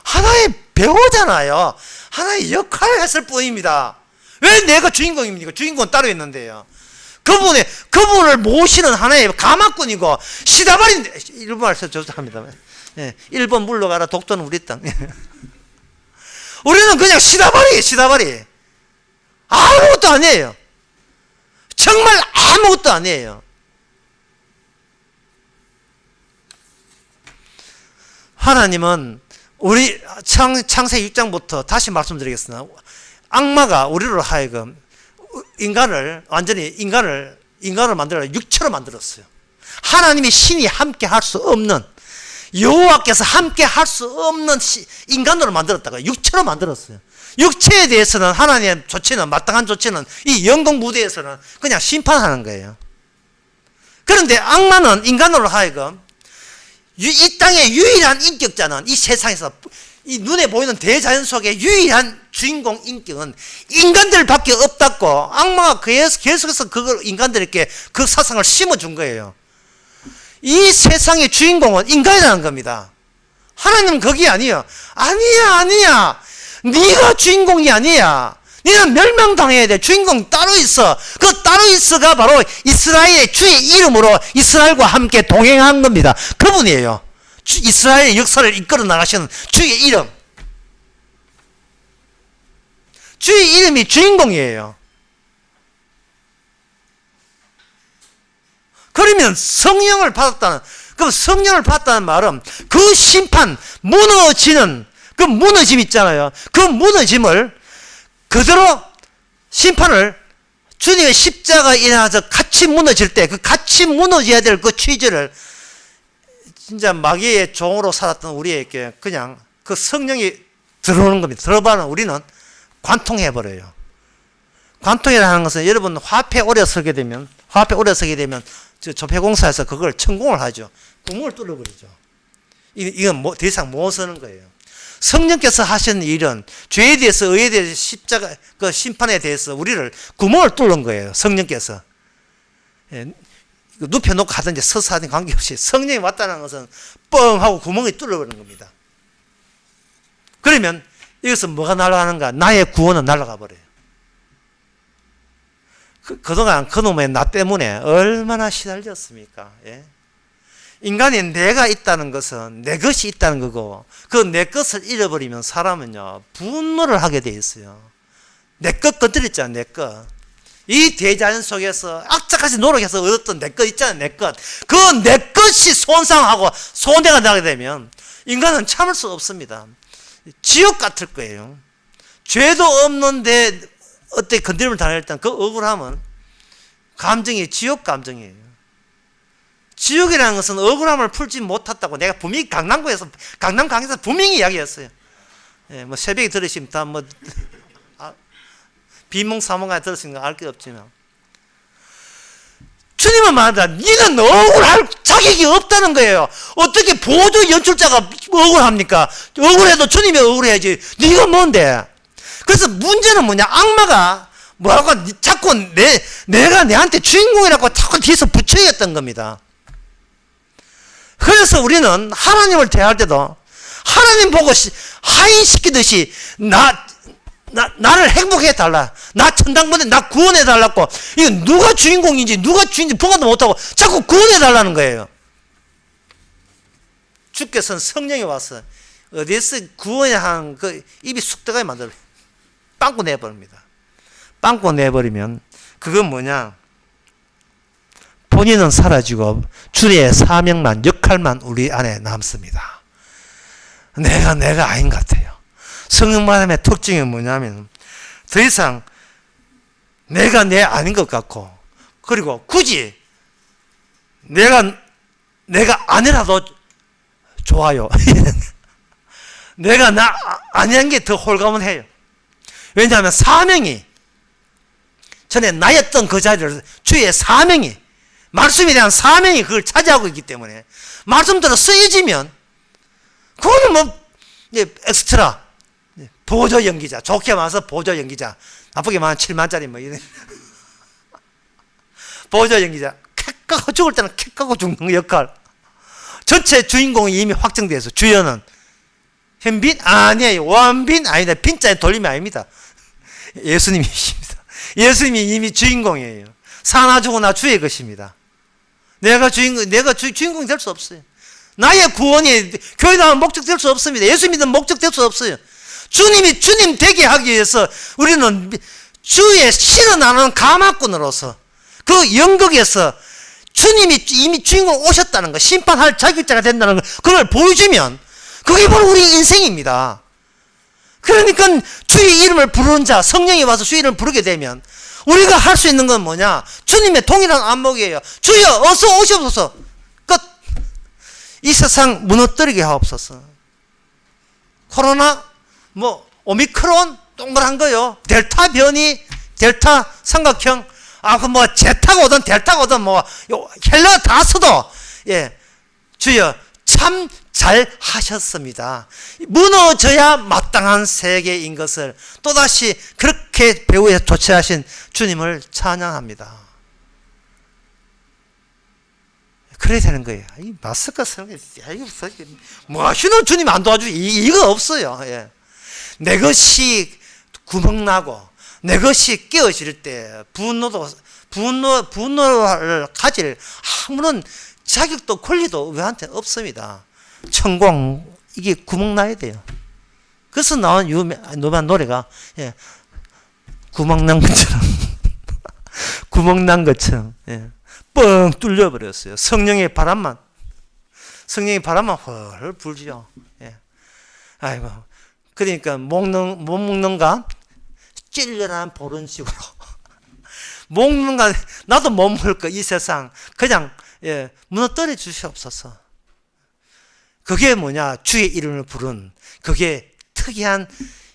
하나의 배우잖아요. 하나의 역할을 했을 뿐입니다. 왜 내가 주인공입니까? 주인공은 따로 있는데요. 그분을 모시는 하나의 가마꾼이고, 시다발인데, 일본말 죄송합니다. 예, 일본 물러가라, 독도는 우리 땅. 우리는 그냥 시다발이. 아무것도 아니에요. 정말 아무것도 아니에요. 하나님은 우리 창세기 6장부터 다시 말씀드리겠습니다. 악마가 우리로 하여금 인간을 만들어 육체로 만들었어요. 하나님이 신이 함께 할 수 없는, 여호와께서 함께 할 수 없는 인간으로 만들었다고요. 육체로 만들었어요. 육체에 대해서는 하나님의 조치는, 마땅한 조치는 이 영광 무대에서는 그냥 심판하는 거예요. 그런데 악마는 인간으로 하여금 이 땅의 유일한 인격자는, 이 세상에서 이 눈에 보이는 대자연 속의 유일한 주인공 인격은 인간들밖에 없다고, 악마가 계속해서 그걸 인간들에게 그 사상을 심어준 거예요. 이 세상의 주인공은 인간이라는 겁니다. 하나님은 거기 아니에요. 아니야. 네가 주인공이 아니야. 너는 멸망당해야 돼. 주인공 따로 있어. 그 따로 있어가 바로 이스라엘의 주의 이름으로 이스라엘과 함께 동행한 겁니다. 그분이에요. 이스라엘의 역사를 이끌어 나가시는 주의 이름. 주의 이름이 주인공이에요. 그러면 성령을 받았다는 말은 그 심판, 무너지는 그 무너짐 있잖아요. 그 무너짐을 그대로 심판을 주님의 십자가 인하여서 같이 무너질 때, 그 같이 무너져야 될 그 취지를 진짜 마귀의 종으로 살았던 우리에게 그냥 그 성령이 들어오는 겁니다. 들어가는 우리는 관통해버려요. 관통이라는 것은 여러분 화폐 오래 서게 되면 조폐공사에서 그걸 천공을 하죠. 구멍을 뚫어버리죠. 이건 더 이상 못 쓰는 거예요. 성령께서 하시는 일은 죄에 대해서, 의에 대해서, 십자가 그 심판에 대해서 우리를 구멍을 뚫는 거예요. 성령께서. 예, 눕혀놓고 하든지 서서 하든지 관계없이 성령이 왔다는 것은 뻥 하고 구멍이 뚫어버리는 겁니다. 그러면 여기서 뭐가 날아가는가? 나의 구원은 날아가 버려요. 그동안 그놈의 나 때문에 얼마나 시달렸습니까? 예? 인간이 내가 있다는 것은 내 것이 있다는 거고, 그 내 것을 잃어버리면 사람은요 분노를 하게 돼 있어요. 내 것 건드렸잖아. 내 것. 이 대자연 속에서 악착같이 노력해서 얻었던 내 것 있잖아요. 내 것. 그 내 것이 손상하고 손해가 나게 되면 인간은 참을 수 없습니다. 지옥 같을 거예요. 죄도 없는데 어떻게 건드림을 당할 때 그 억울함은 감정이 지옥 감정이에요. 지옥이라는 것은 억울함을 풀지 못했다고 내가 분명히 강남 강에서 분명히 이야기했어요. 예, 뭐 새벽에 들으시면 다 뭐 비몽사몽하게 들으시는 거 알 게 없지만, 주님은 말한다. 니는 억울할 자격이 없다는 거예요. 어떻게 보조 연출자가 억울합니까? 억울해도 주님이 억울해야지. 네가 뭔데? 그래서 문제는 뭐냐? 악마가 뭐라고 자꾸 내가 내한테 주인공이라고 자꾸 뒤에서 붙여였던 겁니다. 그래서 우리는 하나님을 대할 때도 하나님 보고 하인시키듯이 나를 행복해 달라, 나 천당 보내, 나 구원해 달라고, 이거 누가 주인공인지 누가 주인인지 보고도 못하고 자꾸 구원해 달라는 거예요. 주께서는 성령이 와서 어디에서 구원해야 하는 그 입이 쑥 들어가게 만들어 빵꾸 내버립니다. 빵꾸 내버리면 그건 뭐냐, 본인은 사라지고 주의 사명만, 역할만 우리 안에 남습니다. 내가 아닌 것 같아요. 성령만의 특징이 뭐냐면 더 이상 내가 내 아닌 것 같고, 그리고 굳이 내가 아니라도 좋아요. 내가 나 아니한 게 더 홀가분해요. 왜냐하면 사명이, 전에 나였던 그 자리를 주의 사명이, 말씀에 대한 사명이 그걸 차지하고 있기 때문에 말씀대로 쓰여지면 그거는 뭐 엑스트라, 보조 연기자, 좋게 말해서 보조 연기자, 나쁘게 말하면 7만짜리 뭐 이런 보조 연기자, 캣 까고 죽을 때는 캣 까고 죽는 역할. 전체 주인공이 이미 확정되어 있어. 주연은 현빈? 아니에요. 원빈? 아니다. 빈자에 돌림이 아닙니다. 예수님이십니다. 예수님이 이미 주인공이에요. 사나 죽으나 주의 것입니다. 내가 주인공이 될 수 없어요. 나의 구원이 교회 나온 목적 될 수 없습니다. 예수 믿는 목적 될 수 없어요. 주님 되게 하기 위해서 우리는 주의 실어 나누는 가마꾼으로서 그 영역에서 주님이 이미 주인공 오셨다는 거, 심판할 자격자가 된다는 거, 그걸 보여주면 그게 바로 우리 인생입니다. 그러니까 주의 이름을 부르는 자, 성령이 와서 주의 이름을 부르게 되면 우리가 할 수 있는 건 뭐냐, 주님의 동일한 안목이에요. 주여 어서 오시옵소서. 끝. 이 세상 무너뜨리게 하옵소서. 코로나 뭐 오미크론 동그란 거요, 델타 변이, 델타 삼각형, 그 뭐 제타가 오든 델타가 오든 뭐 헬러 다 써도, 예, 주여 참 잘 하셨습니다. 무너져야 마땅한 세계인 것을 또다시 그렇게 배우에 조치하신 주님을 찬양합니다. 그래야 되는 거예요. 이 마스크 쓰는 게 뭐 하시는 주님 안 도와주지, 이거 없어요. 예. 내 것이 구멍나고 내 것이 깨어질 때 분노를 가질 아무런 자격도 권리도 우리한테는 없습니다. 천공, 이게 구멍나야 돼요. 그래서 나온 유명한 노래가, 예, 구멍난 것처럼 구멍난 것처럼, 예, 뻥 뚫려버렸어요. 성령의 바람만 헐 불지요. 예. 아이고, 그러니까 못 먹는가 찔려난 보른 식으로 못 먹는가, 나도 못 먹을 거, 이 세상 그냥, 예, 무너뜨려 주시옵소서. 그게 뭐냐, 주의 이름을 부른, 그게 특이한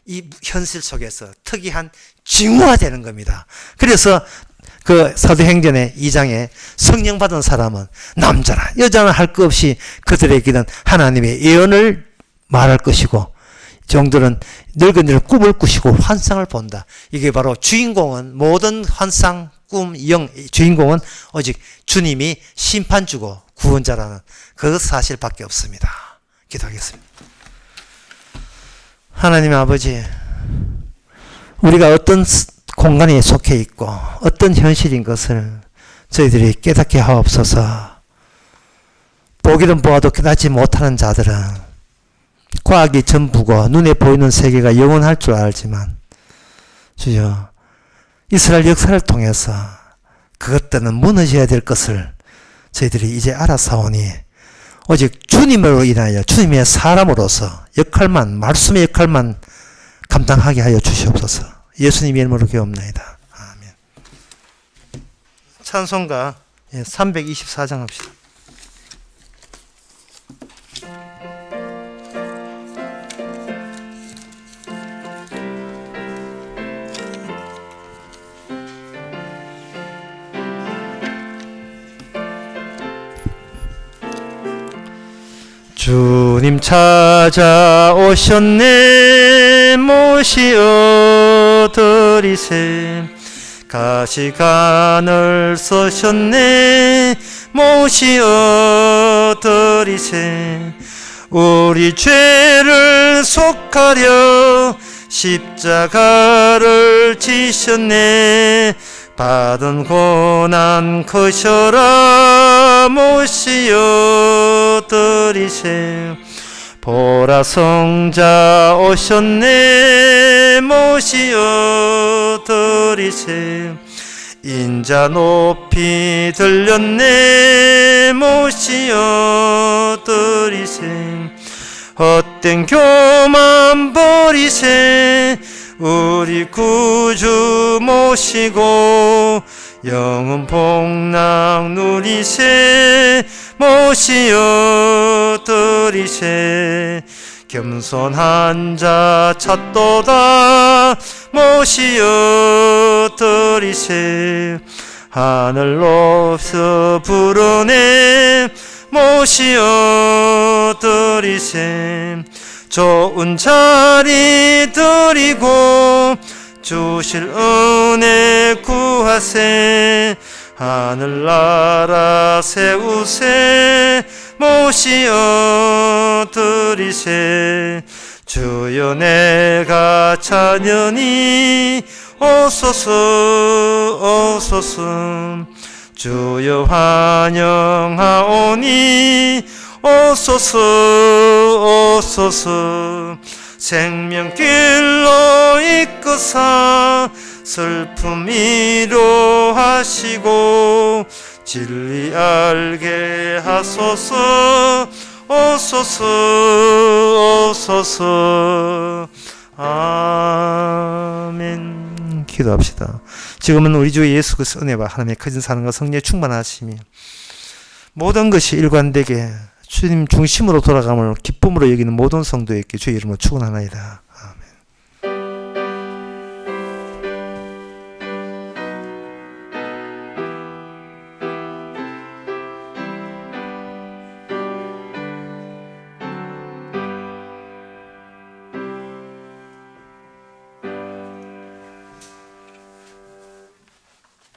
이 현실 속에서 특이한 징후화되는 겁니다. 그래서 그 사도행전의 2장에 성령 받은 사람은 남자나 여자나 할 것 없이 그들에게는 하나님의 예언을 말할 것이고, 종들은 늙은이를 꿈을 꾸시고 환상을 본다. 이게 바로 주인공은, 모든 환상, 꿈, 영, 주인공은 오직 주님이 심판주고 구원자라는 그 사실밖에 없습니다. 기도하겠습니다. 하나님 아버지, 우리가 어떤 공간에 속해 있고 어떤 현실인 것을 저희들이 깨닫게 하옵소서. 보기는 보아도 깨닫지 못하는 자들은 과학이 전부고 눈에 보이는 세계가 영원할 줄 알지만, 주여, 이스라엘 역사를 통해서 그것들은 무너져야 될 것을 저희들이 이제 알아사오니 오직 주님으로 인하여 주님의 사람으로서 역할만, 말씀의 역할만 감당하게 하여 주시옵소서. 예수님의 이름으로 기도합니다. 아멘. 찬송가 324장 합시다. 주님 찾아오셨네, 모시어 드리세. 가시관을 쓰셨네. 모시어 드리세. 우리 죄를 속하려 십자가를 지셨네. 받은 고난 크셔라. 모시어 드리세. 보라 성자 오셨네. 모시어 드리세. 인자 높이 들렸네. 모시어 드리세. 헛된 교만 버리세. 우리 구주 모시고 영원 복락 누리세. 모시어 드리세. 겸손한 자 찾도다. 모시어 드리세. 하늘로서 부르네. 모시어 드리세. 좋은 자리 드리고 주실 은혜 구하세. 하늘나라 세우세. 모시어 드리세. 주여 내가 찬연히 오소서 오소서. 주여 환영하오니 오소서 오소서. 생명길로 이끄사 슬픔 위로하시고 진리 알게 하소서. 오소서 오소서. 아멘. 기도합시다. 지금은 우리 주 예수 그리스도의 은혜와 하나님의 크신 사랑과 성령의 충만하심이 모든 것이 일관되게 주님 중심으로 돌아감을 기쁨으로 여기는 모든 성도에게 주의 이름으로 축원하나이다.